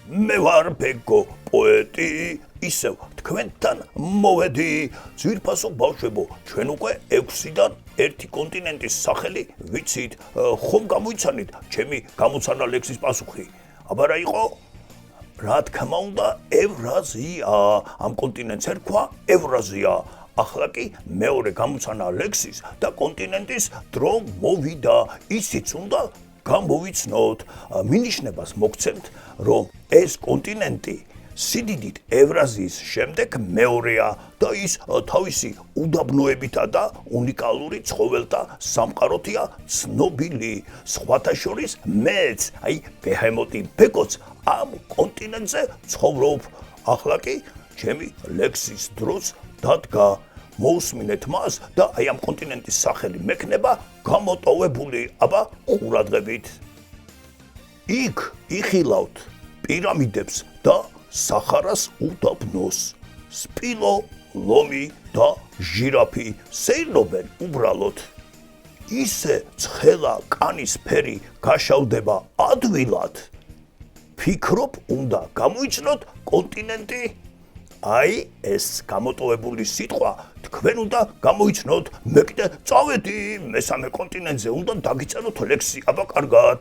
მე ვარ ბეგო პოეტი, ისევ თქვენთან მოვედი. ძვირფასო ბავშვებო, ჩვენ უკვე 6-დან ერთი კონტინენტის სახელი ვიცით. ხომ გამოიცანით ჩემი გამოცანა ლექსის პასუხი? აბა რა იყო? რა თქმა უნდა, ევრაზია. ამ კონტინენტს ერქვა ევრაზია. ახლა კი მეორე გამოცანა ლექსის და კონტინენტის დრო მოვიდა. ისიც უნდა გამოვიცნოთ. მინიშნებას მოგცემთ, რომ ეს კონტინენტი სიდიდით ევრაზიის შემდეგ მეორეა და ის თავისი უდაბნოებითა და უნიკალური ცხოველთა სამყაროთია ცნობილი. სხვათა შორის მეც, ბეჰემოტი ბეგოც ამ კონტინენტზე ცხოვრობ. ახლა კი ჩემი ლექსის დროს დადგა. მოусმინეთ მას და ამ კონტინენტის სახელი მექნება გამოტოვებული. აბა ყურადღებით. იქ იხილავთ პირამიდებს და სახარას უდაბნოს. სპილო, ლომი და ჟირაფი სეირნობენ უბრალოდ. ისე ცხელა კანის ფერი გაშავდება ადვილად. ფიქრობ, უნდა გამოიცნოთ კონტინენტი. ეს გამოტოვებული სიტყვა თქვენ უნდა გამოიცნოთ. მე კიდე წავედი მესამე კონტინენტზე, უნდა დაგიწეროთ ლექსი. აბა კარგად.